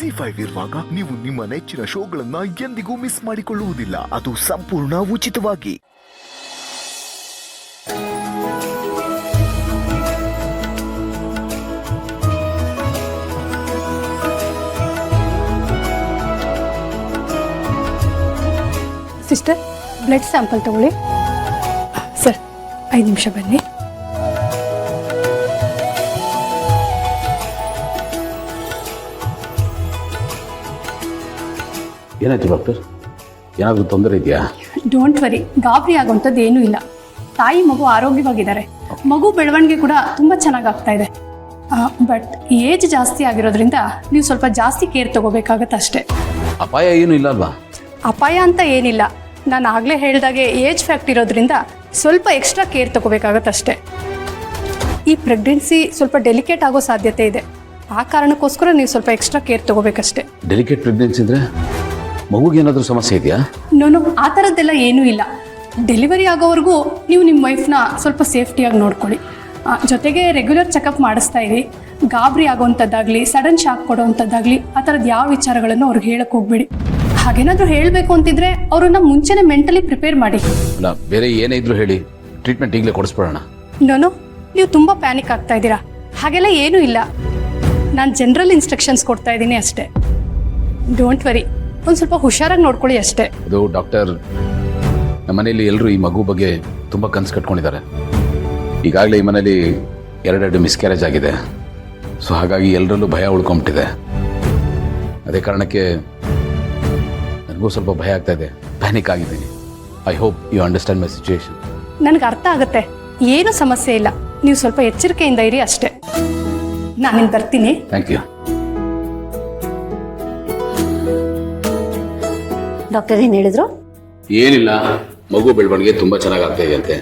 ZEE5 ಇರುವಾಗ ನೀವು ನಿಮ್ಮ ನೆಚ್ಚಿನ ಶೋಗಳನ್ನ ಎಂದಿಗೂ ಮಿಸ್ ಮಾಡಿಕೊಳ್ಳುವುದಿಲ್ಲ. ಅದು ಸಂಪೂರ್ಣ ಉಚಿತವಾಗಿ. ಸಿಸ್ಟರ್, ಬ್ಲಡ್ ಸ್ಯಾಂಪಲ್ ತಗೊಳ್ಳಿ. ಸರ್, 5 ನಿಮಿಷ ಬನ್ನಿ. ಏನಾಯ್ತು ಡಾಕ್ಟರ್? ಏನಾದರೂ ತೊಂದರೆ ಇದೆಯಾ? ಡೋಂಟ್ ವರಿ, ಗಾಬರಿ ಆಗುವಂಥದ್ದು ಏನೂ ಇಲ್ಲ. ತಾಯಿ ಮಗು ಆರೋಗ್ಯವಾಗಿದ್ದಾರೆ. ಮಗು ಬೆಳವಣಿಗೆ ಕೂಡ ತುಂಬ ಚೆನ್ನಾಗಿ ಆಗ್ತಾ ಇದೆ. ಬಟ್ ಏಜ್ ಜಾಸ್ತಿ ಆಗಿರೋದ್ರಿಂದ ನೀವು ಸ್ವಲ್ಪ ಜಾಸ್ತಿ ಕೇರ್ ತಗೋಬೇಕಾಗತ್ತೆ ಅಷ್ಟೇ. ಅಪಾಯ ಏನೂ ಇಲ್ಲ ಅಲ್ವಾ? ಅಪಾಯ ಅಂತ ಏನಿಲ್ಲ. ನಾನು ಆಗಲೇ ಹೇಳಿದಾಗೆ ಏಜ್ ಫ್ಯಾಕ್ಟ್ ಇರೋದ್ರಿಂದ ಸ್ವಲ್ಪ ಎಕ್ಸ್ಟ್ರಾ ಕೇರ್ ತಗೋಬೇಕಾಗತ್ತೆ ಅಷ್ಟೇ. ಈ ಪ್ರೆಗ್ನೆನ್ಸಿ ಸ್ವಲ್ಪ ಡೆಲಿಕೇಟ್ ಆಗೋ ಸಾಧ್ಯತೆ ಇದೆ. ಆ ಕಾರಣಕ್ಕೋಸ್ಕರ ನೀವು ಸ್ವಲ್ಪ ಎಕ್ಸ್ಟ್ರಾ ಕೇರ್ ತಗೋಬೇಕಷ್ಟೇ. ಡೆಲಿಕೇಟ್ ಪ್ರೆಗ್ನೆನ್ಸಿ ಅಂದರೆ ಮಗುಗೆ ಏನಾದರೂ ಸಮಸ್ಯೆ ಇದೆಯಾ? ನೋ, ಆ ಥರದ್ದೆಲ್ಲ ಏನೂ ಇಲ್ಲ. ಡೆಲಿವರಿ ಆಗೋವರೆಗೂ ನೀವು ನಿಮ್ಮ ವೈಫ್ನ ಸ್ವಲ್ಪ ಸೇಫ್ಟಿಯಾಗಿ ನೋಡ್ಕೊಳ್ಳಿ. ಜೊತೆಗೆ ರೆಗ್ಯುಲರ್ ಚೆಕಪ್ ಮಾಡಿಸ್ತಾ ಇರಿ. ಗಾಬರಿ ಆಗೋವಂಥದ್ದಾಗಲಿ, ಸಡನ್ ಶಾಕ್ ಕೊಡೋವಂಥದ್ದಾಗಲಿ ಆ ಥರದ್ದು ಯಾವ ವಿಚಾರಗಳನ್ನು ಅವ್ರಿಗೆ ಹೇಳಕ್ಕೆ ಹೋಗ್ಬೇಡಿ. ಹಾಗೇನಾದರೂ ಹೇಳಬೇಕು ಅಂತಿದ್ರೆ ಅವ್ರನ್ನ ಮುಂಚೆನೇ ಮೆಂಟಲಿ ಪ್ರಿಪೇರ್ ಮಾಡಿ. ಅಲ್ಲ, ಬೇರೆ ಏನೇ ಇದ್ರೂ ಹೇಳಿ, ಟ್ರೀಟ್ಮೆಂಟ್ ಈಗಲೇ ಕೊಡಿಸ್ಬಿಡೋಣ. ನೋ, ನೀವು ತುಂಬ ಪ್ಯಾನಿಕ್ ಆಗ್ತಾ ಇದ್ದೀರಾ. ಹಾಗೆಲ್ಲ ಏನೂ ಇಲ್ಲ. ನಾನು ಜನರಲ್ ಇನ್ಸ್ಟ್ರಕ್ಷನ್ಸ್ ಕೊಡ್ತಾ ಇದ್ದೀನಿ ಅಷ್ಟೇ. ಡೋಂಟ್ ವರಿ, ಒಂದು ಸ್ವಲ್ಪ ಹುಷಾರಾಗಿ ನೋಡ್ಕೊಳ್ಳಿ ಅಷ್ಟೇ. ಅದು ಡಾಕ್ಟರ್, ನಮ್ಮ ಮನೆಯಲ್ಲಿ ಎಲ್ಲರೂ ಈ ಮಗು ಬಗ್ಗೆ ತುಂಬ ಕನಸು ಕಟ್ಕೊಂಡಿದ್ದಾರೆ. ಈಗಾಗಲೇ ಈ ಮನೇಲಿ 2 ಮಿಸ್ಕ್ಯಾರೇಜ್ ಆಗಿದೆ. ಸೊ ಹಾಗಾಗಿ ಎಲ್ಲರಲ್ಲೂ ಭಯ ಉಳ್ಕೊಂಬಿಟ್ಟಿದೆ. ಅದೇ ಕಾರಣಕ್ಕೆ ನನಗೂ ಸ್ವಲ್ಪ ಭಯ ಆಗ್ತಾ ಇದೆ, ಪ್ಯಾನಿಕ್ ಆಗಿದ್ದೀನಿ. I hope you understand my situation. ನನಗೆ ಅರ್ಥ ಆಗುತ್ತೆ, ಏನೂ ಸಮಸ್ಯೆ ಇಲ್ಲ. ನೀವು ಸ್ವಲ್ಪ ಎಚ್ಚರಿಕೆಯಿಂದ ಇರಿ ಅಷ್ಟೇ. ನಾನಿನ್ನು ಬರ್ತೀನಿ. Thank you. ಡಾಕ್ಟರ್ ಏನು ಹೇಳಿದ್ರು? ಏನಿಲ್ಲ, ಮಗು ಬೆಳವಣಿಗೆ ತುಂಬ ಚೆನ್ನಾಗಿ ಆಗ್ತಾ ಇದೆ ಅಂತೆ.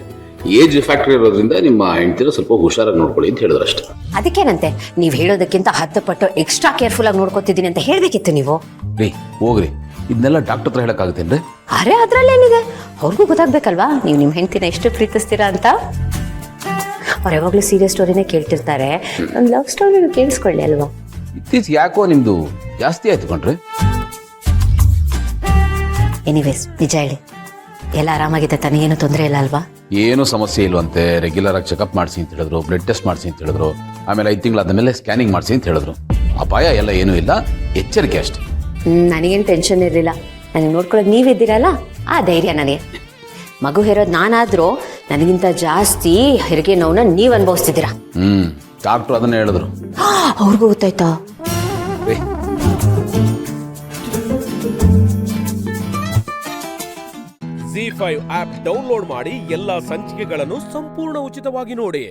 ಏಜ್ ಫ್ಯಾಕ್ಟರ್ ಇರೋದ್ರಿಂದ ನಿಮ್ಮ ಹೆಂಡತಿನ ಸ್ವಲ್ಪ ಹುಷಾರಾಗಿ ನೋಡ್ಕೊಳ್ಳಿ ಅಂತ ಹೇಳಿದ್ರು ಅಷ್ಟೇ. ಅದಕ್ಕೇನಂತೆ, ನೀವು ಹೇಳೋದಕ್ಕಿಂತ 10 ಪಟ್ಟು ಎಕ್ಸ್ಟ್ರಾ ಕೇರ್ಫುಲ್ ಆಗಿ ನೋಡ್ಕೊತಿದ್ದೀನಿ ಅಂತ ಹೇಳಬೇಕಿತ್ತು ನೀವು. ರೀ ಹೋಗ್ರಿ, ಇದನ್ನೆಲ್ಲ ಡಾಕ್ಟರ್ ಹತ್ರ ಹೇಳಕ್ಕಾಗುತ್ತೇನ್ರಿ? ಅರೆ, ಅದ್ರಲ್ಲೇನಿದೆ, ಅವ್ರಿಗೂ ಗೊತ್ತಾಗ್ಬೇಕಲ್ವಾ ನೀವು ನಿಮ್ಮ ಹೆಂಡತಿನ ಎಷ್ಟು ಪ್ರೀತಿಸ್ತೀರಾ ಅಂತ. ಅವ್ರು ಯಾವಾಗಲೂ ಸೀರಿಯಸ್ ಸ್ಟೋರಿನೇ ಕೇಳ್ತಿರ್ತಾರೆ. ನನ್ನ ಲವ್ ಸ್ಟೋರಿನ ಕೇಳಿಸ್ಕೊಳ್ಳಿ ಅಲ್ವಾ. ಇತ್ತೀಚೆಗೆ ಯಾಕೋ ನಿಮ್ದು ಜಾಸ್ತಿ ಆಯ್ತು ಕಣ್ರಿ. ಎನಿವೇಸ್, ನಿಜ ಹೇಳಿ, ಎಲ್ಲ ಆರಾಮಾಗಿದೆ ತಾನೇ? ಏನು ತೊಂದರೆ ಇಲ್ಲ ಅಲ್ವಾ? ಏನೂ ಸಮಸ್ಯೆ ಇಲ್ವಂತೆ. ರೆಗ್ಯುಲರ್ ಆಗಿ ಚೆಕಪ್ ಮಾಡಿಸಿ ಅಂತ ಹೇಳಿದ್ರು, ಬ್ಲಡ್ ಟೆಸ್ಟ್ ಮಾಡಿಸಿ ಅಂತ ಹೇಳಿದ್ರು. ಆಮೇಲೆ 5 ತಿಂಗಳಾದ್ಮೇಲೆ ಸ್ಕ್ಯಾನಿಂಗ್ ಮಾಡಿಸಿ ಅಂತ ಹೇಳಿದ್ರು. ಅಪಾಯ ಎಲ್ಲ ಏನೂ ಇಲ್ಲ, ಎಚ್ಚರಿಕೆ ಅಷ್ಟೇ. ನನಗೇನು ಟೆನ್ಷನ್ ಇರಲಿಲ್ಲ. ನನಗೆ ನೋಡ್ಕೊಳ್ಳೋದು ನೀವಿದ್ದೀರಲ್ಲ, ಆ ಧೈರ್ಯ ನನಗೆ. ಮಗು ಹೇರೋದು ನಾನಾದರೂ ನನಗಿಂತ ಜಾಸ್ತಿ ಹೆರಿಗೆ ನೋವನ್ನ ನೀವು ಅನುಭವಿಸ್ತಿದ್ದೀರಾ. ಡಾಕ್ಟ್ರು ಅದನ್ನೇ ಹೇಳಿದ್ರು. ಅವ್ರಿಗೂ ಗೊತ್ತಾಯ್ತಾ? ZEE5 ಆಪ್ ಡೌನ್ಲೋಡ್ ಮಾಡಿ ಎಲ್ಲಾ ಸಂಚಿಕೆಗಳನ್ನು ಸಂಪೂರ್ಣ ಉಚಿತವಾಗಿ ನೋಡಿ.